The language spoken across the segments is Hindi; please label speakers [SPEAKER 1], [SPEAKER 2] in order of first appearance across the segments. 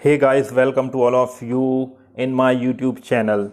[SPEAKER 1] Hey guys, welcome to all of you in my YouTube channel.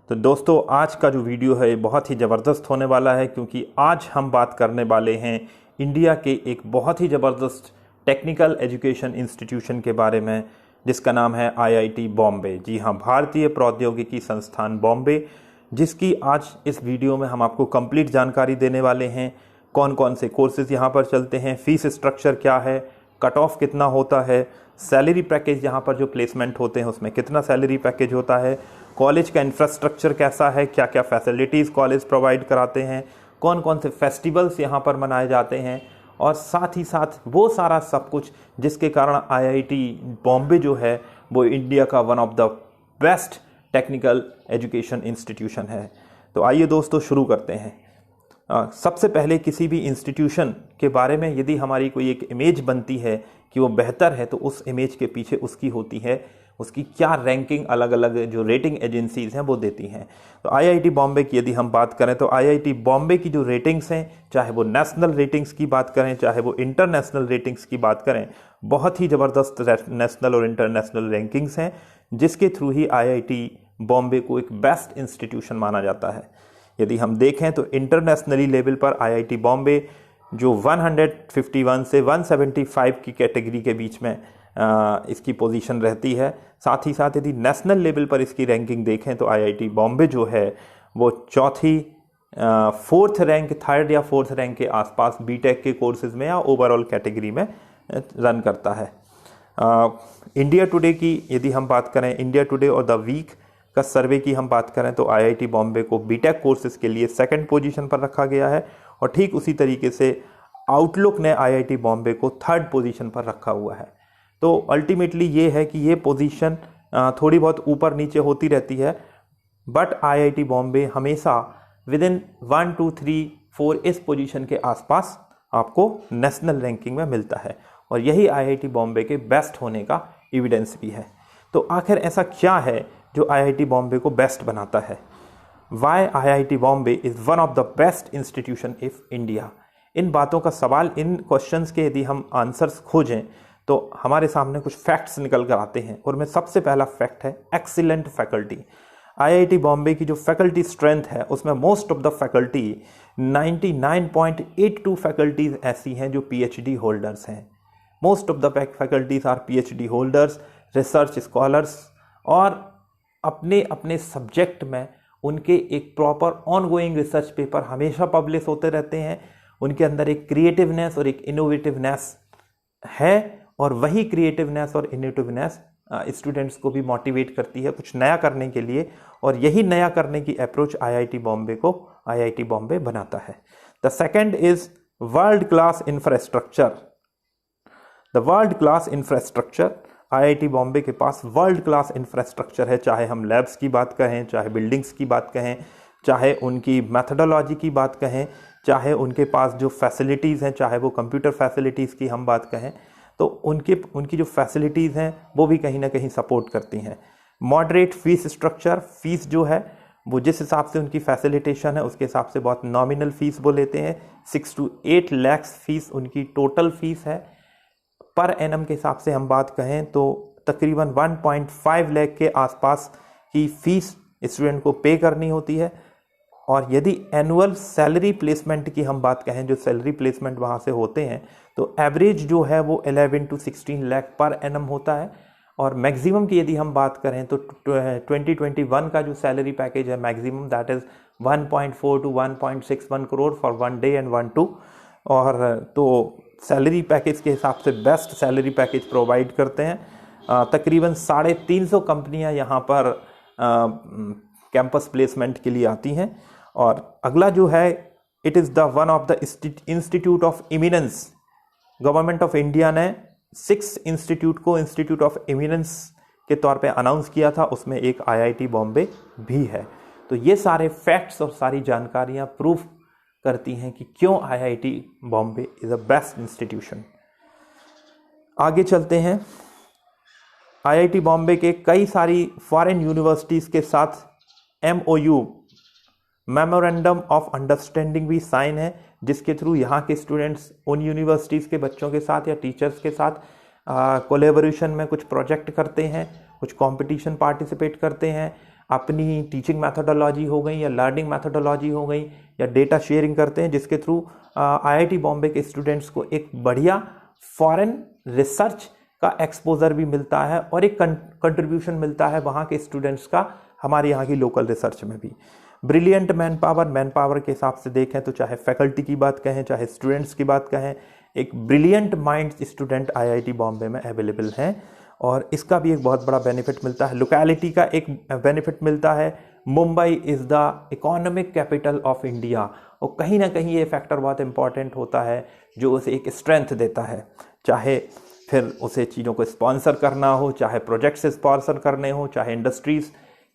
[SPEAKER 1] तो दोस्तों, आज का जो वीडियो है बहुत ही ज़बरदस्त होने वाला है, क्योंकि आज हम बात करने वाले हैं इंडिया के एक बहुत ही ज़बरदस्त टेक्निकल एजुकेशन इंस्टीट्यूशन के बारे में, जिसका नाम है आईआईटी बॉम्बे। जी हाँ, भारतीय प्रौद्योगिकी संस्थान बॉम्बे, जिसकी आज इस वीडियो में हम आपको कंप्लीट जानकारी देने वाले हैं। कौन कौन से कोर्सेज यहाँ पर चलते हैं, फीस स्ट्रक्चर क्या है, कट ऑफ कितना होता है, सैलरी पैकेज यहाँ पर जो प्लेसमेंट होते हैं उसमें कितना सैलरी पैकेज होता है, कॉलेज का इंफ्रास्ट्रक्चर कैसा है, क्या क्या फैसिलिटीज़ कॉलेज प्रोवाइड कराते हैं, कौन कौन से फेस्टिवल्स यहाँ पर मनाए जाते हैं, और साथ ही साथ वो सारा सब कुछ जिसके कारण आईआईटी बॉम्बे जो है वो इंडिया का one of the best technical education institution है। तो आइए दोस्तों, शुरू करते हैं। सबसे पहले किसी भी इंस्टीट्यूशन के बारे में यदि हमारी कोई एक इमेज बनती है कि वो बेहतर है, तो उस इमेज के पीछे उसकी होती है उसकी क्या रैंकिंग अलग अलग जो रेटिंग एजेंसीज हैं वो देती हैं। तो आईआईटी बॉम्बे की यदि हम बात करें तो आईआईटी बॉम्बे की जो रेटिंग्स हैं, चाहे वो नेशनल रेटिंग्स की बात करें चाहे वो इंटरनेशनल रेटिंग्स की बात करें, बहुत ही ज़बरदस्त नेशनल और इंटरनेशनल रैंकिंग्स हैं, जिसके थ्रू ही आईआईटी बॉम्बे को एक बेस्ट इंस्टीट्यूशन माना जाता है। यदि हम देखें तो इंटरनेशनली लेवल पर आईआईटी बॉम्बे जो 151 से 175 की कैटेगरी के बीच में इसकी पोजीशन रहती है। साथ ही साथ यदि नेशनल लेवल पर इसकी रैंकिंग देखें तो आईआईटी बॉम्बे जो है वो फोर्थ रैंक, थर्ड या फोर्थ रैंक के आसपास बीटेक के कोर्सेज में या ओवरऑल कैटेगरी में रन करता है। इंडिया टुडे की यदि हम बात करें, इंडिया टुडे और द वीक का सर्वे की हम बात करें तो आईआईटी बॉम्बे को बीटेक कोर्सेज के लिए सेकंड पोजीशन पर रखा गया है, और ठीक उसी तरीके से आउटलुक ने आईआईटी बॉम्बे को थर्ड पोजीशन पर रखा हुआ है। तो अल्टीमेटली ये है कि ये पोजीशन थोड़ी बहुत ऊपर नीचे होती रहती है, बट आईआईटी बॉम्बे हमेशा विद इन 1 2 3 4 इस पोजीशन के आसपास आपको नेशनल रैंकिंग में मिलता है, और यही आईआईटी बॉम्बे के बेस्ट होने का एविडेंस भी है। तो आखिर ऐसा क्या है जो आईआईटी बॉम्बे को बेस्ट बनाता है? Why IIT Bombay is one of the best institution if India. इन बातों का सवाल, इन क्वेश्चंस के यदि हम आंसर्स खोजें तो हमारे सामने कुछ फैक्ट्स निकल कर आते हैं, और में सबसे पहला फैक्ट है एक्सीलेंट फैकल्टी। आईआईटी बॉम्बे की जो फैकल्टी स्ट्रेंथ है उसमें most of the faculty 99.82 faculties ऐसी हैं जो पीएचडी होल्डर्स हैं। Most of the faculties are PhD holders, research scholars, और अपने अपने सब्जेक्ट में उनके एक प्रॉपर ऑनगोइंग रिसर्च पेपर हमेशा पब्लिश होते रहते हैं। उनके अंदर एक क्रिएटिवनेस और एक इनोवेटिवनेस है, और वही क्रिएटिवनेस और इनोवेटिवनेस स्टूडेंट्स को भी मोटिवेट करती है कुछ नया करने के लिए, और यही नया करने की अप्रोच आईआईटी बॉम्बे बनाता है। The second is world class infrastructure. The world class infrastructure, IIT Bombay के पास वर्ल्ड क्लास इंफ्रास्ट्रक्चर है, चाहे हम लैब्स की बात कहें, चाहे बिल्डिंग्स की बात कहें, चाहे उनकी मैथडोलॉजी की बात कहें, चाहे उनके पास जो फैसिलिटीज़ हैं, चाहे वो कंप्यूटर फैसिलिटीज़ की हम बात कहें, तो उनकी जो फैसिलिटीज़ हैं वो भी कहीं ना कहीं सपोर्ट करती हैं। मॉडरेट फीस स्ट्रक्चर, फीस जो है वो जिस हिसाब से उनकी फैसिलिटेशन है उसके हिसाब से बहुत नॉमिनल फीस वो लेते हैं। 6 to 8 लाख फीस उनकी टोटल फीस है। पर एनम के हिसाब से हम बात कहें तो तकरीबन 1.5 लाख के आसपास की फीस स्टूडेंट को पे करनी होती है। और यदि एनुअल सैलरी प्लेसमेंट की हम बात कहें, जो सैलरी प्लेसमेंट वहाँ से होते हैं, तो एवरेज जो है वो 11 to 16 लाख पर एनम होता है। और मैक्सिमम की यदि हम बात करें तो 2021 का जो सैलरी पैकेज है maximum, that is 1.4 to 1.61 crore for 1 day and 1 2। और तो सैलरी पैकेज के हिसाब से बेस्ट सैलरी पैकेज प्रोवाइड करते हैं। तकरीबन 350 कंपनियां यहाँ पर कैंपस प्लेसमेंट के लिए आती हैं। और अगला जो है, it is the one of the institute of eminence. Government of India ने 6 इंस्टीट्यूट को इंस्टीट्यूट ऑफ इमिनेंस के तौर पे अनाउंस किया था, उसमें एक आईआईटी बॉम्बे भी है। तो ये सारे फैक्ट्स और सारी जानकारियाँ प्रूफ करती हैं कि क्यों IIT Bombay is a best institution. आगे चलते हैं। आईआईटी बॉम्बे के कई सारी फॉरेन यूनिवर्सिटीज़ के साथ MOU, मेमोरेंडम ऑफ अंडरस्टैंडिंग भी साइन है, जिसके थ्रू यहाँ के स्टूडेंट्स उन यूनिवर्सिटीज़ के बच्चों के साथ या टीचर्स के साथ कोलेबोरेशन में कुछ प्रोजेक्ट करते हैं, कुछ कंपटीशन पार्टिसिपेट करते हैं, अपनी टीचिंग मैथोडोलॉजी हो गई या लर्निंग मैथोडोलॉजी हो गई या डेटा शेयरिंग करते हैं, जिसके थ्रू आईआईटी बॉम्बे के स्टूडेंट्स को एक बढ़िया फॉरेन रिसर्च का एक्सपोजर भी मिलता है और एक कंट्रीब्यूशन मिलता है वहाँ के स्टूडेंट्स का हमारे यहाँ की लोकल रिसर्च में भी। ब्रिलियंट मैन पावर के हिसाब से देखें तो चाहे फैकल्टी की बात कहें चाहे स्टूडेंट्स की बात कहें, एक brilliant mind student IIT Bombay में अवेलेबल हैं और इसका भी एक बहुत बड़ा बेनिफिट मिलता है। लोकेलिटी का एक बेनिफिट मिलता है, Mumbai is the economic capital of India, और कहीं ना कहीं ये फैक्टर बहुत इंपॉर्टेंट होता है जो उसे एक स्ट्रेंथ देता है, चाहे फिर उसे चीज़ों को स्पॉन्सर करना हो, चाहे प्रोजेक्ट से स्पॉन्सर करने हो, चाहे इंडस्ट्रीज़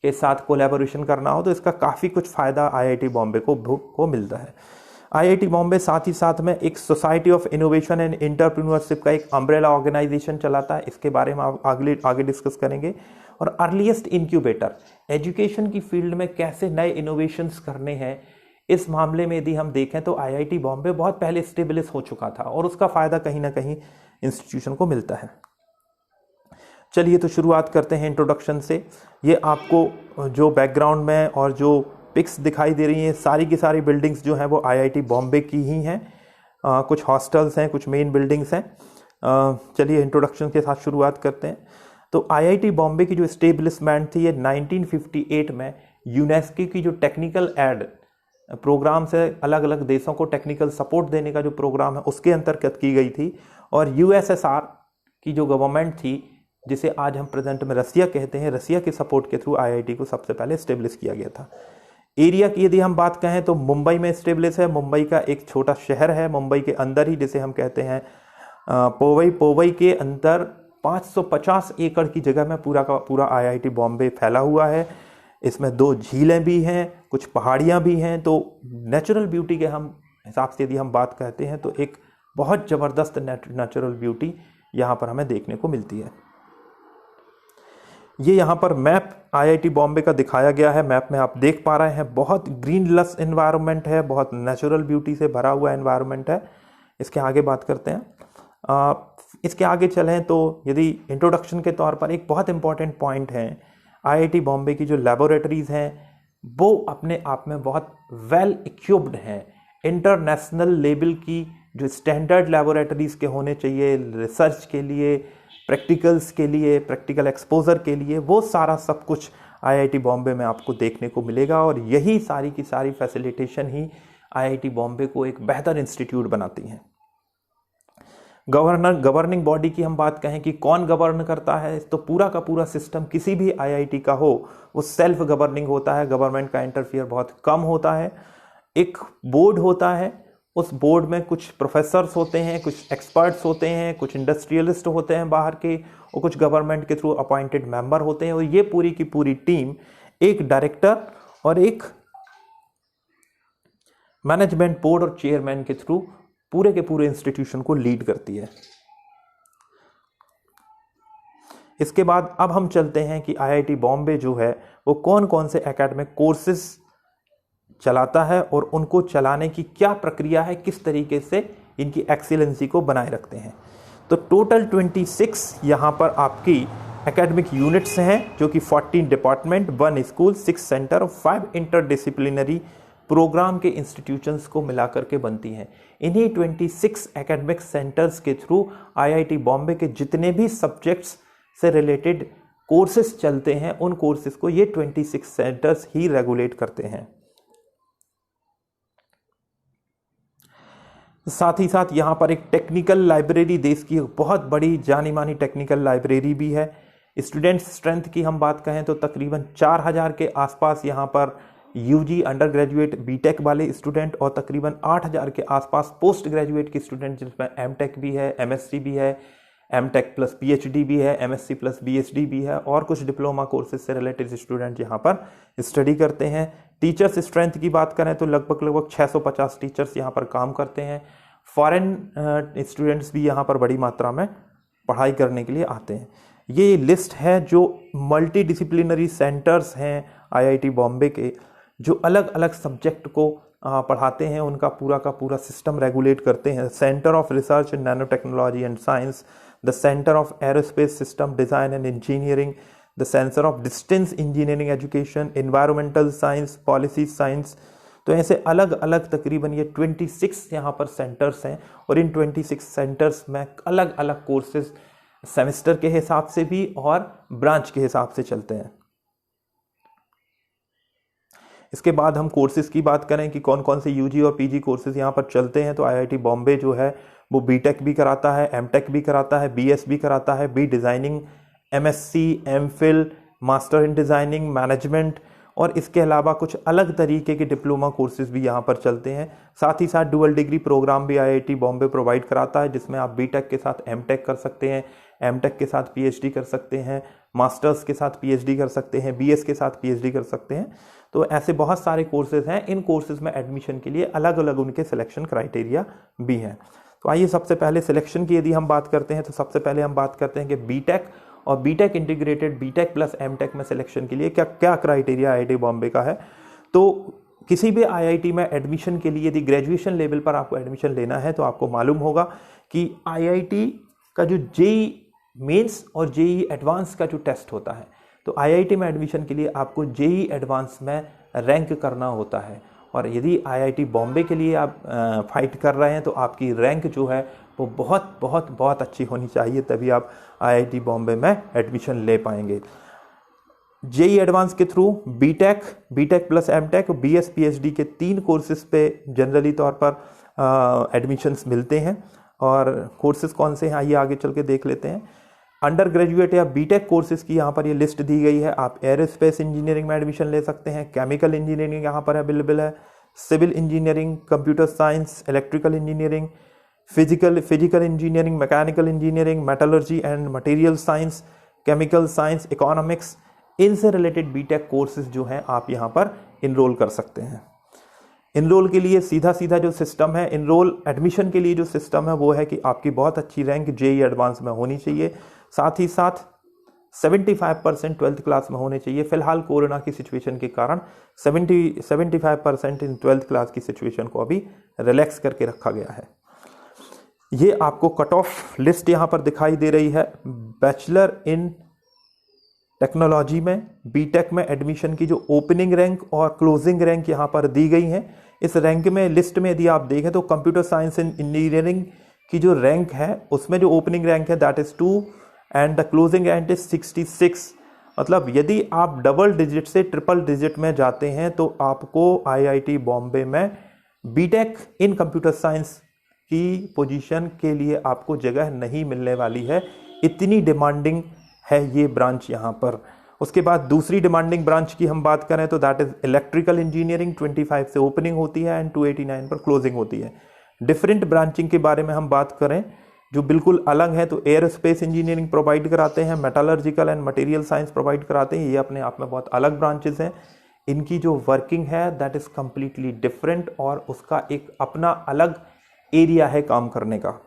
[SPEAKER 1] के साथ कोलैबोरेशन करना हो, तो इसका काफ़ी कुछ फ़ायदा आईआईटी बॉम्बे को मिलता है। आईआईटी बॉम्बे साथ ही साथ में एक society of innovation and entrepreneurship का एक अम्ब्रेला ऑर्गेनाइजेशन चलाता है, इसके बारे में आगे डिस्कस करेंगे। और अर्लीस्ट इंक्यूबेटर, एजुकेशन की फील्ड में कैसे नए इनोवेशंस करने हैं, इस मामले में यदि हम देखें तो आईआईटी बॉम्बे बहुत पहले स्टेब्लिश हो चुका था और उसका फ़ायदा कहीं ना कहीं इंस्टीट्यूशन को मिलता है। चलिए तो शुरुआत करते हैं इंट्रोडक्शन से। ये आपको जो बैकग्राउंड में और जो पिक्स दिखाई दे रही हैं, सारी की सारी बिल्डिंग्स जो हैं वो आईआईटी बॉम्बे की ही हैं। कुछ हॉस्टल्स हैं, कुछ मेन बिल्डिंग्स हैं। चलिए इंट्रोडक्शन के साथ शुरुआत करते हैं। तो आईआईटी बॉम्बे की जो एस्टेब्लिशमेंट थी ये 1958 में यूनेस्को की जो टेक्निकल एड प्रोग्राम से अलग अलग देशों को टेक्निकल सपोर्ट देने का जो प्रोग्राम है उसके अंतर्गत की गई थी। और यूएसएसआर की जो गवर्नमेंट थी, जिसे आज हम प्रेजेंट में रसिया कहते हैं, रसिया के सपोर्ट के थ्रू आईआईटी को सबसे पहले एस्टेब्लिश किया गया था। एरिया की यदि हम बात कहें तो मुंबई में एस्टेब्लिश है। मुंबई का एक छोटा शहर है, मुंबई के अंदर ही, जिसे हम कहते हैं पोवई के अंदर 550 एकड़ की जगह में पूरा का पूरा आईआईटी बॉम्बे फैला हुआ है। इसमें 2 झीलें भी हैं, कुछ पहाड़ियाँ भी हैं। तो नेचुरल ब्यूटी के हम हिसाब से यदि हम बात कहते हैं तो एक बहुत ज़बरदस्त नेचुरल ब्यूटी यहाँ पर हमें देखने को मिलती है। ये यहाँ पर मैप आईआईटी बॉम्बे का दिखाया गया है। मैप में आप देख पा रहे हैं बहुत ग्रीन लस एनवायरनमेंट है, बहुत नेचुरल ब्यूटी से भरा हुआ एनवायरनमेंट है। इसके आगे बात करते हैं। इसके आगे चलें तो यदि इंट्रोडक्शन के तौर पर एक बहुत इंपॉर्टेंट पॉइंट है, आईआईटी बॉम्बे की जो लेबोरेटरीज़ हैं वो अपने आप में बहुत वेल इक्विप्ड हैं। इंटरनेशनल लेवल की जो स्टैंडर्ड लेबोरेटरीज़ के होने चाहिए रिसर्च के लिए, प्रैक्टिकल्स के लिए, प्रैक्टिकल एक्सपोजर के लिए, वो सारा सब कुछ आईआईटी बॉम्बे में आपको देखने को मिलेगा। और यही सारी की सारी फैसिलिटेशन ही आईआईटी बॉम्बे को एक बेहतर इंस्टीट्यूट बनाती हैं। गवर्निंग बॉडी की हम बात कहें कि कौन गवर्न करता है, तो पूरा का पूरा सिस्टम किसी भी आईआईटी का हो वो सेल्फ गवर्निंग होता है, गवर्नमेंट का इंटरफियर बहुत कम होता है। एक बोर्ड होता है, उस बोर्ड में कुछ प्रोफेसर्स होते हैं, कुछ एक्सपर्ट्स होते हैं, कुछ इंडस्ट्रियलिस्ट होते हैं बाहर के, और कुछ गवर्नमेंट के थ्रू अपॉइंटेड मेंबर होते हैं। और ये पूरी की पूरी टीम एक डायरेक्टर और एक मैनेजमेंट बोर्ड और चेयरमैन के थ्रू पूरे के पूरे इंस्टीट्यूशन को लीड करती है। इसके बाद अब हम चलते हैं कि आईआईटी बॉम्बे जो है वो कौन कौन से एकेडमिक कोर्सेज चलाता है और उनको चलाने की क्या प्रक्रिया है, किस तरीके से इनकी एक्सीलेंसी को बनाए रखते हैं। तो टोटल 26 यहाँ पर आपकी एकेडमिक यूनिट्स हैं, जो कि 14 डिपार्टमेंट, 1 स्कूल, 6 सेंटर और 5 इंटरडिसिप्लिनरी प्रोग्राम के इंस्टीट्यूशंस को मिलाकर के बनती हैं। इन्हीं 26 एकेडमिक सेंटर्स के थ्रू आईआईटी बॉम्बे के जितने भी सब्जेक्ट्स से रिलेटेड कोर्सेज चलते हैं, उन कोर्सेज को ये 26 सेंटर्स ही रेगुलेट करते हैं। साथ ही साथ यहाँ पर एक टेक्निकल लाइब्रेरी, देश की बहुत बड़ी जानी मानी टेक्निकल लाइब्रेरी भी है। स्टूडेंट स्ट्रेंथ की हम बात कहें तो तकरीबन 4000 के आसपास यहाँ पर यूजी, अंडर ग्रेजुएट, बीटेक वाले स्टूडेंट, और तकरीबन 8000 के आसपास पोस्ट ग्रेजुएट के स्टूडेंट, जिसमें एमटेक भी है, एमएससी भी है, एमटेक प्लस पीएचडी भी है, एमएससी प्लस बीएचडी भी है, और कुछ डिप्लोमा कोर्सेज से रिलेटेड स्टूडेंट यहाँ पर स्टडी करते हैं। टीचर्स स्ट्रेंथ की बात करें तो लगभग 650 टीचर्स यहाँ पर काम करते हैं। फॉरेन स्टूडेंट्स भी यहाँ पर बड़ी मात्रा में पढ़ाई करने के लिए आते हैं। ये लिस्ट है जो मल्टी डिसिप्लिनरी सेंटर्स हैं आईआईटी बॉम्बे के, जो अलग अलग सब्जेक्ट को पढ़ाते हैं, उनका पूरा का पूरा सिस्टम रेगुलेट करते हैं। Centre of research in nano technology and science, the centre of aerospace system design and engineering, the centre of distance engineering education, environmental science, policy science. तो ऐसे अलग अलग तकरीबन ये 26 यहाँ पर सेंटर्स हैं और इन 26 सेंटर्स में अलग अलग कोर्सेज सेमेस्टर के हिसाब से भी और ब्रांच के हिसाब से चलते हैं। इसके बाद हम कोर्सेज की बात करें कि कौन कौन से यूजी और पीजी कोर्सेज यहाँ पर चलते हैं, तो आईआईटी बॉम्बे जो है वो बीटेक भी कराता है, एमटेक भी कराता है, बीएस भी कराता है, B designing, MSc, MPhil, master in designing, management, और इसके अलावा कुछ अलग तरीके के डिप्लोमा कोर्सेज भी यहाँ पर चलते हैं। साथ ही साथ डुअल डिग्री प्रोग्राम भी आईआईटी बॉम्बे प्रोवाइड कराता है, जिसमें आप बीटेक के साथ एमटेक कर सकते हैं, एमटेक के साथ पीएचडी कर सकते हैं, मास्टर्स के साथ पीएचडी कर सकते हैं, बीएस के साथ पीएचडी कर सकते हैं। तो ऐसे बहुत सारे कोर्सेज हैं। इन कोर्सेज में एडमिशन के लिए अलग अलग उनके सिलेक्शन क्राइटेरिया भी हैं। तो आइए सबसे पहले सिलेक्शन की यदि हम बात करते हैं तो सबसे पहले हम बात करते हैं कि बीटेक और BTech integrated, BTech plus MTech में सिलेक्शन के लिए क्या क्या क्राइटेरिया आईआईटी बॉम्बे का है। तो किसी भी आईआईटी में एडमिशन के लिए यदि ग्रेजुएशन लेवल पर आपको एडमिशन लेना है तो आपको मालूम होगा कि आईआईटी का जो जेई मेंस और जेई एडवांस का जो टेस्ट होता है, तो आईआईटी में एडमिशन के लिए आपको जेई एडवांस में रैंक करना होता है। और यदि आईआईटी बॉम्बे के लिए आप फाइट कर रहे हैं तो आपकी रैंक जो है वो बहुत बहुत बहुत अच्छी होनी चाहिए, तभी आप आईआईटी बॉम्बे में एडमिशन ले पाएंगे। जेई एडवांस के through BTech, BTech plus MTech, BS PhD के 3 कोर्सेज पे जनरली तौर पर एडमिशन्स मिलते हैं। और कोर्सेज कौन से हैं आइए आगे चल के देख लेते हैं। अंडर ग्रेजुएट या बीटेक कोर्सेज की यहाँ पर ये लिस्ट दी गई है। आप एरोस्पेस इंजीनियरिंग में एडमिशन ले सकते हैं, केमिकल इंजीनियरिंग यहाँ पर अवेलेबल है, civil engineering, computer science, electrical engineering, physical engineering, mechanical engineering, metallurgy and material science, chemical science, economics, इनसे रिलेटेड बीटेक कोर्सेज जो हैं आप यहाँ पर इनरोल कर सकते हैं। इनरोल के लिए सीधा सीधा जो सिस्टम है, इनरोल एडमिशन के लिए जो सिस्टम है वो है कि आपकी बहुत अच्छी रैंक जेई एडवांस में होनी चाहिए, साथ ही साथ 75% 12th क्लास में होने चाहिए। फिलहाल कोरोना की सिचुएशन के कारण 75% इन 12th क्लास की सिचुएशन को अभी रिलैक्स करके रखा गया है। ये आपको कट ऑफ लिस्ट यहाँ पर दिखाई दे रही है। बैचलर इन टेक्नोलॉजी में बीटेक में एडमिशन की जो ओपनिंग रैंक और क्लोजिंग रैंक यहाँ पर दी गई हैं, इस रैंक में लिस्ट में यदि आप देखें तो कंप्यूटर साइंस एंड इंजीनियरिंग की जो रैंक है उसमें जो ओपनिंग रैंक है that is 2 and the closing rank is 66। मतलब यदि आप डबल डिजिट से ट्रिपल डिजिट में जाते हैं तो आपको आईआईटी बॉम्बे में बीटेक इन कंप्यूटर साइंस की पोजीशन के लिए आपको जगह नहीं मिलने वाली है, इतनी डिमांडिंग है ये ब्रांच यहाँ पर। उसके बाद दूसरी डिमांडिंग ब्रांच की हम बात करें तो दैट इज इलेक्ट्रिकल इंजीनियरिंग, 25 से ओपनिंग होती है एंड 289 पर क्लोजिंग होती है। डिफरेंट ब्रांचिंग के बारे में हम बात करें जो बिल्कुल अलग है तो एयरोस्पेस इंजीनियरिंग प्रोवाइड कराते हैं, metallurgical and material science provide कराते हैं। ये अपने आप में बहुत अलग ब्रांचेस हैं। इनकी जो वर्किंग है दैट इज कंप्लीटली डिफरेंट और उसका एक अपना अलग एरिया है काम करने का।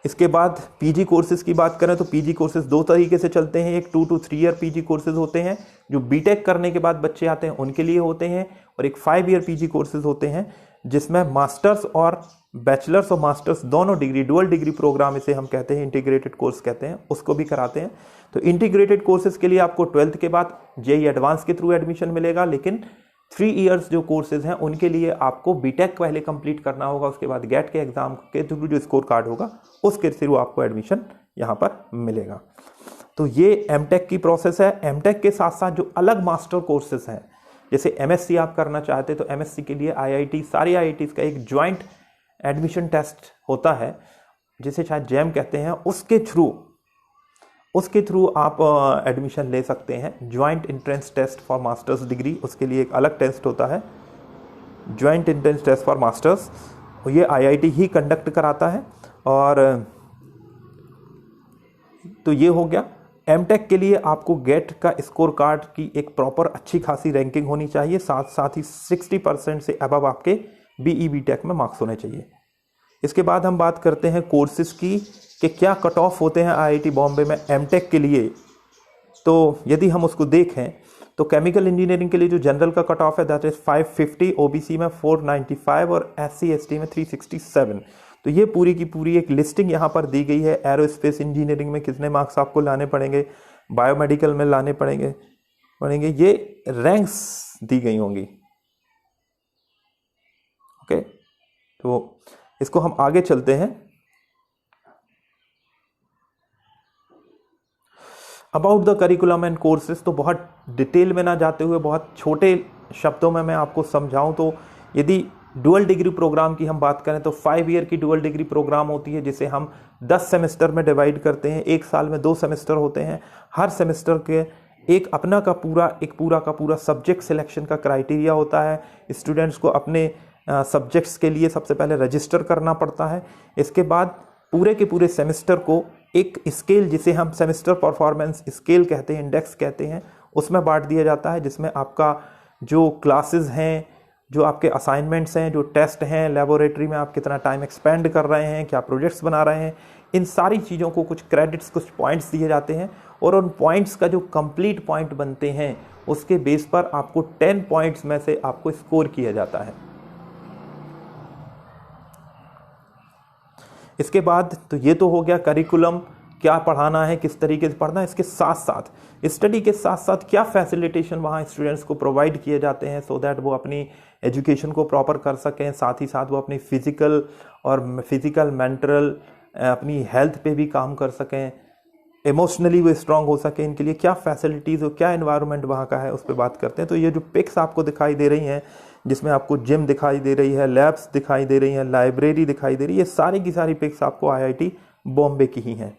[SPEAKER 1] इसके बाद पीजी कोर्सेज की बात करें तो पीजी कोर्सेज 2 तरीके से चलते हैं। एक 2 to 3 ईयर पीजी कोर्सेज होते हैं जो बीटेक करने के बाद बच्चे आते हैं उनके लिए होते हैं, और एक 5 ईयर पीजी कोर्सेज होते हैं जिसमें मास्टर्स और बैचलर्स और मास्टर्स दोनों डिग्री, डुअल डिग्री प्रोग्राम इसे हम कहते हैं, इंटीग्रेटेड कोर्स कहते हैं, उसको भी कराते हैं। तो इंटीग्रेटेड कोर्सेज के लिए आपको 12th के बाद जेई एडवांस के थ्रू एडमिशन मिलेगा, लेकिन 3 इयर्स जो कोर्सेज हैं उनके लिए आपको बीटेक पहले कंप्लीट करना होगा, उसके बाद गेट के एग्जाम के थ्रू जो स्कोर कार्ड होगा उसके थ्रू आपको एडमिशन यहाँ पर मिलेगा। तो ये एमटेक की प्रोसेस है। एमटेक के साथ साथ जो अलग मास्टर कोर्सेज हैं, जैसे एमएससी आप करना चाहते तो एमएससी के लिए आईआईटी, सारी आईआईटीज़ का एक ज्वाइंट एडमिशन टेस्ट होता है जिसे शायद जैम कहते हैं, उसके थ्रू आप एडमिशन ले सकते हैं। Joint entrance test for masters degree, उसके लिए एक अलग टेस्ट होता है, joint entrance test for masters, ये आईआईटी ही कंडक्ट कराता है। और तो ये हो गया। एमटेक के लिए आपको गेट का स्कोर कार्ड की एक प्रॉपर अच्छी खासी रैंकिंग होनी चाहिए, साथ ही 60% से अबव आपके बीई बीटेक में मार्क्स होने चाहिए। इसके बाद हम बात करते हैं कोर्सेज की कि क्या कट ऑफ होते हैं आईआईटी बॉम्बे में एमटेक के लिए। तो यदि हम उसको देखें तो केमिकल इंजीनियरिंग के लिए जो जनरल का कट ऑफ है दैट इज 550, ओबीसी में 495 और एससी एसटी में 367। तो ये पूरी की पूरी एक लिस्टिंग यहाँ पर दी गई है। एरोस्पेस इंजीनियरिंग में कितने मार्क्स आपको लाने पड़ेंगे, बायोमेडिकल में लाने पड़ेंगे, ये रैंक्स दी गई होंगी। ओके, तो इसको हम आगे चलते हैं। About the curriculum and courses, तो बहुत डिटेल में ना जाते हुए बहुत छोटे शब्दों में मैं आपको समझाऊं तो यदि डुअल डिग्री प्रोग्राम की हम बात करें तो 5 ईयर की डुअल डिग्री प्रोग्राम होती है, जिसे हम 10 सेमेस्टर में डिवाइड करते हैं। एक साल में 2 सेमेस्टर होते हैं। हर सेमेस्टर के एक अपना का पूरा सब्जेक्ट सिलेक्शन का क्राइटेरिया होता है। स्टूडेंट्स को अपने सब्जेक्ट्स के लिए सबसे पहले रजिस्टर करना पड़ता है। इसके बाद पूरे के पूरे सेमेस्टर को एक स्केल, जिसे हम सेमेस्टर परफॉर्मेंस स्केल कहते हैं, इंडेक्स कहते हैं, उसमें बांट दिया जाता है, जिसमें आपका जो क्लासेस हैं, जो आपके असाइनमेंट्स हैं, जो टेस्ट हैं, लेबोरेटरी में आप कितना टाइम एक्सपेंड कर रहे हैं, क्या प्रोजेक्ट्स बना रहे हैं, इन सारी चीज़ों को कुछ क्रेडिट्स, कुछ पॉइंट्स दिए जाते हैं। और उन पॉइंट्स का जो कंप्लीट पॉइंट बनते हैं उसके बेस पर आपको 10 पॉइंट्स में से आपको स्कोर किया जाता है। इसके बाद तो ये तो हो गया करिकुलम, क्या पढ़ाना है, किस तरीके से पढ़ना है। इसके साथ साथ स्टडी के साथ साथ क्या फैसिलिटेशन वहाँ स्टूडेंट्स को प्रोवाइड किए जाते हैं सो दैट वो अपनी एजुकेशन को प्रॉपर कर सकें। साथ ही साथ वो अपनी फिजिकल मेंटल अपनी हेल्थ पे भी काम कर सकें, इमोशनली वो स्ट्रांग हो सके। इनके लिए क्या फैसिलिटीज़ और क्या एनवायरनमेंट वहाँ का है उस पर बात करते हैं। तो ये जो पिक्स आपको दिखाई दे रही हैं, जिसमें आपको जिम दिखाई दे रही है, लैब्स दिखाई दे रही हैं, लाइब्रेरी दिखाई दे रही है, ये सारी की सारी पिक्स आपको आईआईटी बॉम्बे की ही हैं।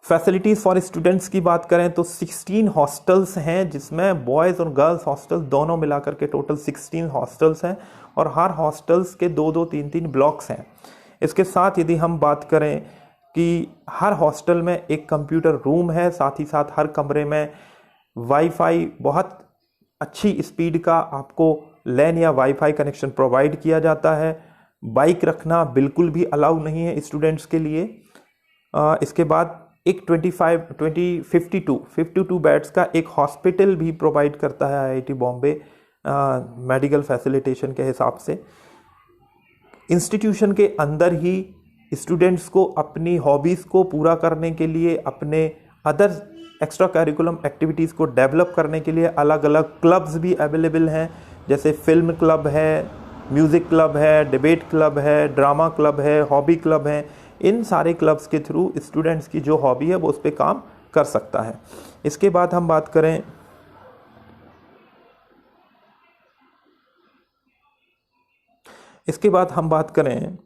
[SPEAKER 1] फैसिलिटीज़ फॉर स्टूडेंट्स की बात करें तो 16 हॉस्टल्स हैं, जिसमें बॉयज़ और गर्ल्स हॉस्टल दोनों मिलाकर के टोटल 16 हॉस्टल्स हैं, और हर हॉस्टल्स के 2-2, 3-3 ब्लॉक्स हैं। इसके साथ यदि हम बात करें कि हर हॉस्टल में एक कंप्यूटर रूम है, साथ ही साथ हर कमरे में वाईफाई, बहुत अच्छी स्पीड का आपको लैन या वाईफाई कनेक्शन प्रोवाइड किया जाता है। बाइक रखना बिल्कुल भी अलाउ नहीं है स्टूडेंट्स के लिए। इसके बाद एक 52 बेड्स का एक हॉस्पिटल भी प्रोवाइड करता है आईआईटी बॉम्बे मेडिकल फैसिलिटेशन के हिसाब से। इंस्टीट्यूशन के अंदर ही स्टूडेंट्स को अपनी हॉबीज़ को पूरा करने के लिए, अपने अदर एक्स्ट्रा करिकुलम एक्टिविटीज़ को डेवलप करने के लिए अलग अलग क्लब्स भी अवेलेबल हैं, जैसे फिल्म क्लब है, म्यूज़िक क्लब है, डिबेट क्लब है, ड्रामा क्लब है, हॉबी क्लब है। इन सारे क्लब्स के थ्रू स्टूडेंट्स की जो हॉबी है वो उस पर काम कर सकता है। इसके बाद हम बात करें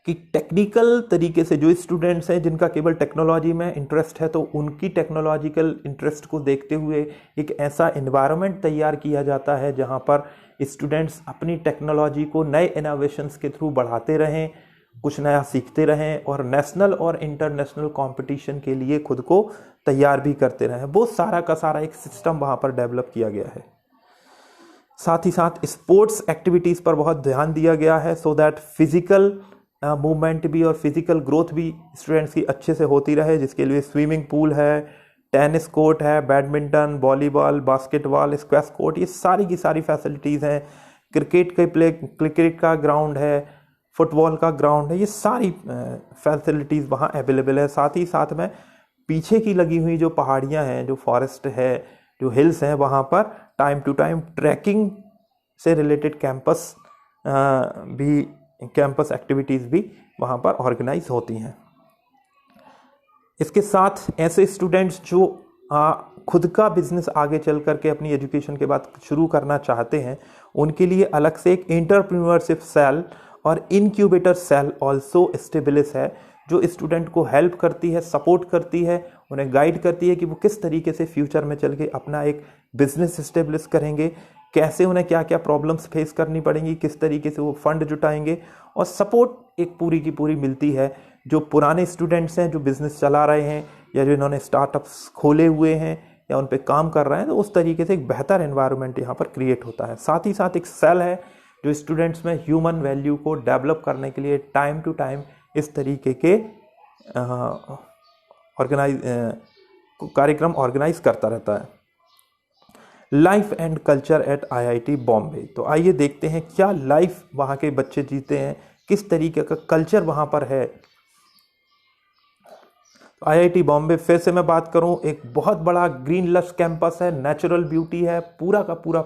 [SPEAKER 1] कि टेक्निकल तरीके से जो स्टूडेंट्स हैं जिनका केवल टेक्नोलॉजी में इंटरेस्ट है, तो उनकी टेक्नोलॉजिकल इंटरेस्ट को देखते हुए एक ऐसा एनवायरनमेंट तैयार किया जाता है जहां पर स्टूडेंट्स अपनी टेक्नोलॉजी को नए इनोवेशंस के थ्रू बढ़ाते रहें, कुछ नया सीखते रहें और नेशनल और इंटरनेशनल कंपटीशन के लिए खुद को तैयार भी करते रहें। वो सारा का सारा एक सिस्टम वहाँ पर डेवलप किया गया है। साथ ही साथ स्पोर्ट्स एक्टिविटीज़ पर बहुत ध्यान दिया गया है सो दैट फिजिकल मूवमेंट भी और फिजिकल ग्रोथ भी स्टूडेंट्स की अच्छे से होती रहे, जिसके लिए स्विमिंग पूल है, टेनिस कोर्ट है, badminton, volleyball, basketball, squash court, ये सारी की सारी फैसिलिटीज़ हैं। क्रिकेट का ग्राउंड है, फुटबॉल का ग्राउंड है, ये सारी फैसिलिटीज़ वहाँ अवेलेबल है। साथ ही साथ में पीछे की लगी हुई जो पहाड़ियाँ हैं, जो फॉरेस्ट है, जो हिल्स हैं, वहाँ पर टाइम टू टाइम ट्रैकिंग से रिलेटेड कैंपस एक्टिविटीज़ भी वहाँ पर ऑर्गेनाइज होती हैं। इसके साथ ऐसे स्टूडेंट्स जो खुद का बिजनेस आगे चल करके अपनी एजुकेशन के बाद शुरू करना चाहते हैं, उनके लिए अलग से एक एंटरप्रेन्योरशिप सेल और इनक्यूबेटर सेल ऑल्सो एस्टेब्लिश है, जो स्टूडेंट को हेल्प करती है, सपोर्ट करती है, उन्हें गाइड करती है कि वो किस तरीके से फ्यूचर में चल के अपना एक बिजनेस एस्टेब्लिश करेंगे, कैसे उन्हें क्या क्या प्रॉब्लम्स फेस करनी पड़ेंगी, किस तरीके से वो फंड जुटाएंगे, और सपोर्ट एक पूरी की पूरी मिलती है। जो पुराने स्टूडेंट्स हैं जो बिज़नेस चला रहे हैं या जो इन्होंने स्टार्टअप्स खोले हुए हैं या उन पे काम कर रहे हैं, तो उस तरीके से एक बेहतर एनवायरनमेंट यहाँ पर क्रिएट होता है। साथ ही साथ एक सेल है जो स्टूडेंट्स में ह्यूमन वैल्यू को डेवलप करने के लिए टाइम टू टाइम इस तरीके के कार्यक्रम ऑर्गेनाइज करता रहता है। Life and culture eight IIT Bombay. तो आइए देखते हैं क्या लाइफ वहाँ के बच्चे जीते हैं, किस तरीके का कल्चर वहाँ पर है। आईआईटी बॉम्बे फिर से मैं बात करूं, एक बहुत बड़ा ग्रीन लश कैंपस है, नेचुरल ब्यूटी है, पूरा का पूरा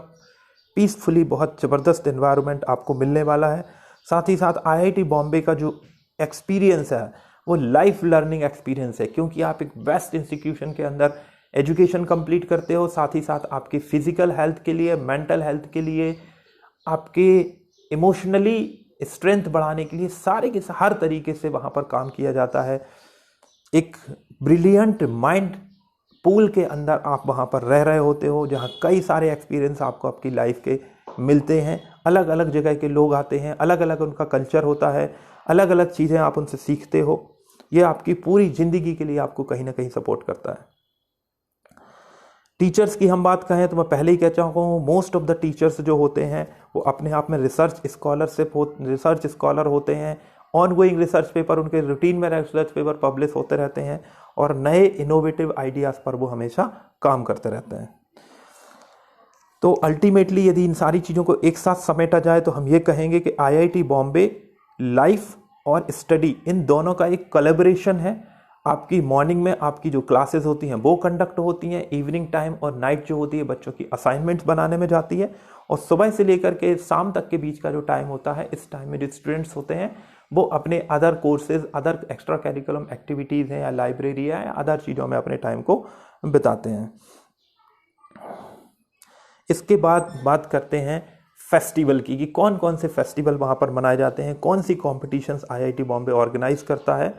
[SPEAKER 1] पीसफुली, बहुत ज़बरदस्त एनवायरनमेंट आपको मिलने वाला है। साथ ही साथ आईआईटी बॉम्बे का जो एक्सपीरियंस है वो लाइफ लर्निंग एक्सपीरियंस है, क्योंकि आप एक बेस्ट इंस्टीट्यूशन के अंदर एजुकेशन कंप्लीट करते हो, साथ ही साथ आपकी फिजिकल हेल्थ के लिए, मेंटल हेल्थ के लिए, आपके इमोशनली स्ट्रेंथ बढ़ाने के लिए सारे के हर तरीके से वहाँ पर काम किया जाता है। एक ब्रिलियंट माइंड पूल के अंदर आप वहाँ पर रह रहे होते हो, जहाँ कई सारे एक्सपीरियंस आपको आपकी लाइफ के मिलते हैं। अलग अलग जगह के लोग आते हैं, अलग अलग उनका कल्चर होता है, अलग अलग चीज़ें आप उनसे सीखते हो। ये आपकी पूरी ज़िंदगी के लिए आपको कहीं ना कहीं सपोर्ट करता है। टीचर्स की हम बात कहें तो मैं पहले ही कह चुका हूँ, मोस्ट ऑफ द टीचर्स जो होते हैं वो अपने आप में रिसर्च स्कॉलर होते हैं। ऑनगोइंग रिसर्च पेपर, उनके रूटीन में रिसर्च पेपर पब्लिश होते रहते हैं और नए इनोवेटिव आइडियाज़ पर वो हमेशा काम करते रहते हैं। तो अल्टीमेटली यदि इन सारी चीज़ों को एक साथ समेटा जाए तो हम ये कहेंगे कि आईआईटी बॉम्बे लाइफ और स्टडी इन दोनों का एक कोलैबोरेशन है। आपकी मॉर्निंग में आपकी जो क्लासेस होती हैं वो कंडक्ट होती हैं, इवनिंग टाइम और नाइट जो होती है बच्चों की असाइनमेंट्स बनाने में जाती है, और सुबह से लेकर के शाम तक के बीच का जो टाइम होता है, इस टाइम में जो स्टूडेंट्स होते हैं वो अपने other courses, other extra curriculum activities हैं या लाइब्रेरी है या अदर चीज़ों में अपने टाइम को बिताते हैं। इसके बाद बात करते हैं फेस्टिवल की, कि कौन कौन से फेस्टिवल वहाँ पर मनाए जाते हैं, कौन सी कॉम्पिटिशन्स आईआईटी बॉम्बे ऑर्गेनाइज करता है।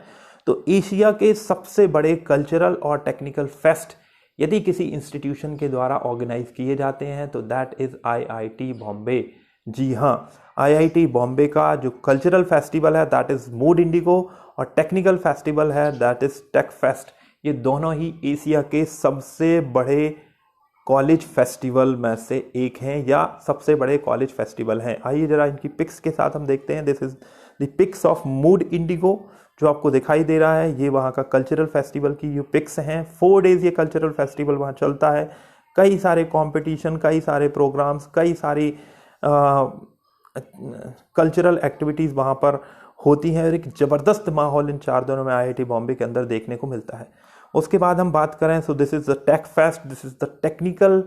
[SPEAKER 1] तो एशिया के सबसे बड़े कल्चरल और टेक्निकल फेस्ट यदि किसी इंस्टीट्यूशन के द्वारा ऑर्गेनाइज किए जाते हैं तो दैट इज़ आईआईटी बॉम्बे। जी हाँ, आईआईटी बॉम्बे का जो कल्चरल फेस्टिवल है दैट इज़ मूड इंडिगो, और टेक्निकल फेस्टिवल है दैट इज़ टेक फेस्ट। ये दोनों ही एशिया के सबसे बड़े कॉलेज फेस्टिवल में से एक हैं या सबसे बड़े कॉलेज फेस्टिवल हैं। आइए जरा इनकी पिक्स के साथ हम देखते हैं। This is the pics of Mood Indigo जो आपको दिखाई दे रहा है, ये वहाँ का कल्चरल फेस्टिवल की जो पिक्स हैं। 4 डेज़ ये कल्चरल फेस्टिवल वहाँ चलता है। कई सारे कंपटीशन, कई सारे प्रोग्राम्स, कई सारी कल्चरल एक्टिविटीज़ वहाँ पर होती हैं और एक ज़बरदस्त माहौल इन 4 दिनों में आईआईटी बॉम्बे के अंदर देखने को मिलता है। उसके बाद हम बात करें, so this is the tech fest, this is the technical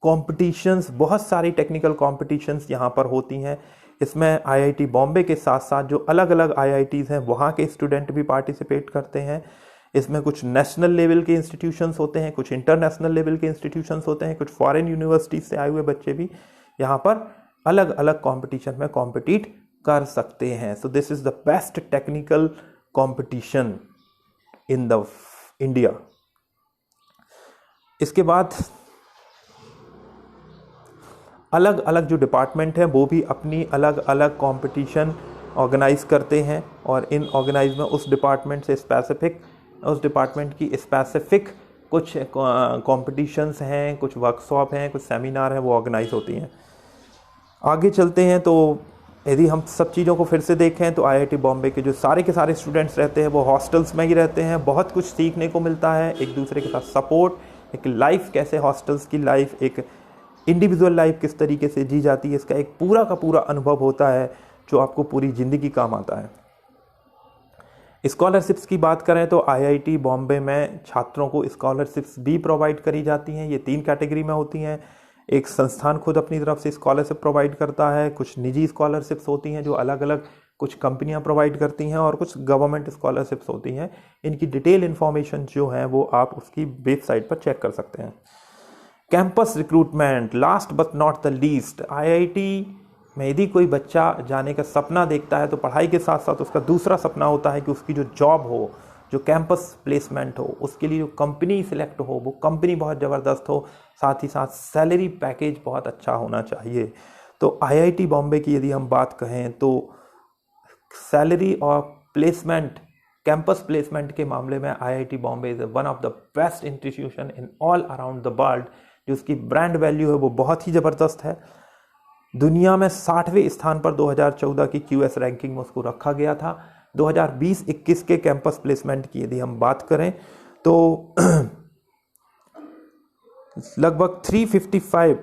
[SPEAKER 1] competitions. बहुत सारी टेक्निकल कॉम्पिटिशन्स यहाँ पर होती हैं। इसमें आईआईटी बॉम्बे के साथ साथ जो अलग अलग आईआईटीज़ हैं वहाँ के स्टूडेंट भी पार्टिसिपेट करते हैं। इसमें कुछ नेशनल लेवल के इंस्टीट्यूशंस होते हैं, कुछ इंटरनेशनल लेवल के इंस्टीट्यूशंस होते हैं, कुछ फॉरेन यूनिवर्सिटीज़ से आए हुए बच्चे भी यहाँ पर अलग अलग कॉम्पिटिशन में कॉम्पिटिट कर सकते हैं। So this is the best technical competition in the India. इसके बाद अलग अलग जो डिपार्टमेंट हैं वो भी अपनी अलग अलग कंपटीशन ऑर्गेनाइज करते हैं, और इन ऑर्गेनाइज में उस डिपार्टमेंट की स्पेसिफिक कुछ कंपटीशंस हैं, कुछ वर्कशॉप हैं, कुछ सेमिनार हैं, वो ऑर्गेनाइज होती हैं। आगे चलते हैं तो यदि हम सब चीज़ों को फिर से देखें तो आईआईटी बॉम्बे के जो सारे के सारे स्टूडेंट्स रहते हैं वो हॉस्टल्स में ही रहते हैं। बहुत कुछ सीखने को मिलता है, एक दूसरे के साथ सपोर्ट, एक लाइफ कैसे हॉस्टल्स की लाइफ, एक इंडिविजुअल लाइफ किस तरीके से जी जाती है, इसका एक पूरा का पूरा अनुभव होता है जो आपको पूरी ज़िंदगी काम आता है। स्कॉलरशिप्स की बात करें तो आईआईटी बॉम्बे में छात्रों को स्कॉलरशिप्स भी प्रोवाइड करी जाती हैं। ये 3 कैटेगरी में होती हैं। एक संस्थान खुद अपनी तरफ से स्कॉलरशिप प्रोवाइड करता है, कुछ निजी स्कॉलरशिप्स होती हैं जो अलग अलग कुछ कंपनियां प्रोवाइड करती हैं, और कुछ गवर्नमेंट स्कॉलरशिप्स होती हैं। इनकी डिटेल इन्फॉर्मेशन जो है वो आप उसकी वेबसाइट पर चेक कर सकते हैं। Campus recruitment, last but not the least, IIT में यदि कोई बच्चा जाने का सपना देखता है तो पढ़ाई के साथ साथ उसका दूसरा सपना होता है कि उसकी जो जॉब हो, जो कैंपस प्लेसमेंट हो, उसके लिए जो कंपनी सिलेक्ट हो वो कंपनी बहुत ज़बरदस्त हो, साथ ही साथ सैलरी पैकेज बहुत अच्छा होना चाहिए। तो आईआईटी बॉम्बे की यदि हम बात कहें तो सैलरी और प्लेसमेंट, कैंपस प्लेसमेंट के मामले में IIT Bombay is one of the best institution in all around the world. जो उसकी ब्रांड वैल्यू है वो बहुत ही ज़बरदस्त है। दुनिया में 60वें स्थान पर 2014 की क्यूएस रैंकिंग में उसको रखा गया था। 2020-21 के कैंपस प्लेसमेंट की यदि हम बात करें तो लगभग 355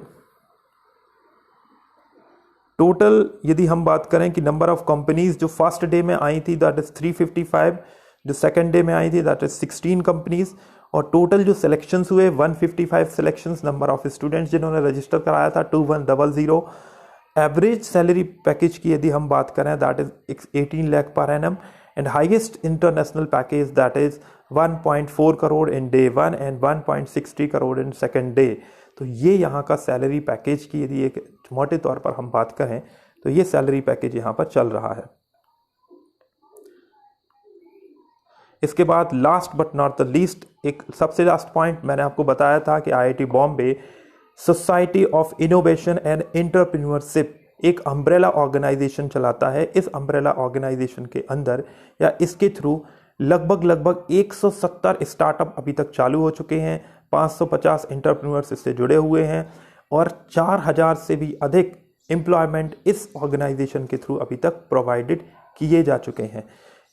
[SPEAKER 1] टोटल, यदि हम बात करें कि नंबर ऑफ कंपनीज जो फर्स्ट डे में आई थी दैट इज 355, जो सेकंड डे में आई थी दैट इज 16 कंपनीज, और टोटल जो सिलेक्शंस हुए 155 सिलेक्शंस, नंबर ऑफ स्टूडेंट्स जिन्होंने रजिस्टर कराया था 2100। एवरेज सैलरी पैकेज की यदि हम बात करें that is 18 lakh per annum, and highest international package that is 1.4 crore in day 1 and 1.63 crore in second day. तो ये यहाँ का सैलरी पैकेज की यदि एक मोटे तौर पर हम बात करें तो ये सैलरी पैकेज यहाँ पर चल रहा है। इसके बाद last but not the least, एक सबसे लास्ट पॉइंट मैंने आपको बताया था कि IIT Bombay society of innovation and entrepreneurship एक अम्ब्रेला ऑर्गेनाइजेशन चलाता है। इस अम्ब्रेला ऑर्गेनाइजेशन के अंदर या इसके थ्रू लगभग 170 स्टार्टअप अभी तक चालू हो चुके हैं, 550 एंटरप्रेन्योर्स इससे जुड़े हुए हैं और 4000 से भी अधिक एम्प्लॉयमेंट इस ऑर्गेनाइजेशन के थ्रू अभी तक प्रोवाइडेड किए जा चुके हैं।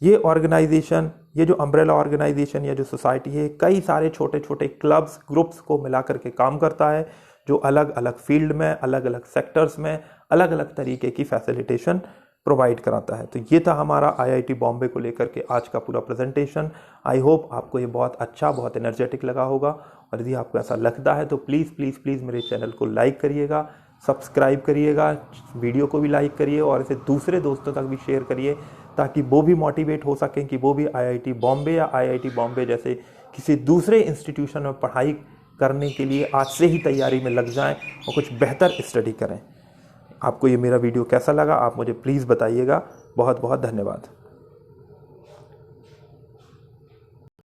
[SPEAKER 1] ये ऑर्गेनाइजेशन, ये जो अम्ब्रेला ऑर्गेनाइजेशन या जो सोसाइटी है, कई सारे छोटे छोटे क्लब्स ग्रुप्स को मिला करके काम करता है, जो अलग अलग फील्ड में, अलग अलग सेक्टर्स में अलग अलग तरीके की फैसिलिटेशन प्रोवाइड कराता है। तो ये था हमारा आईआईटी बॉम्बे को लेकर के आज का पूरा प्रेजेंटेशन। आई होप आपको ये बहुत अच्छा, बहुत एनर्जेटिक लगा होगा, और यदि आपको ऐसा लगता है तो प्लीज़ प्लीज़ प्लीज़ मेरे चैनल को लाइक करिएगा, सब्सक्राइब करिएगा, वीडियो को भी लाइक करिए और इसे दूसरे दोस्तों तक भी शेयर करिए, ताकि वो भी मोटिवेट हो सकें कि वो भी आईआईटी बॉम्बे या आईआईटी बॉम्बे जैसे किसी दूसरे इंस्टीट्यूशन में पढ़ाई करने के लिए आज से ही तैयारी में लग जाएं और कुछ बेहतर स्टडी करें। आपको ये मेरा वीडियो कैसा लगा आप मुझे प्लीज़ बताइएगा। बहुत बहुत धन्यवाद।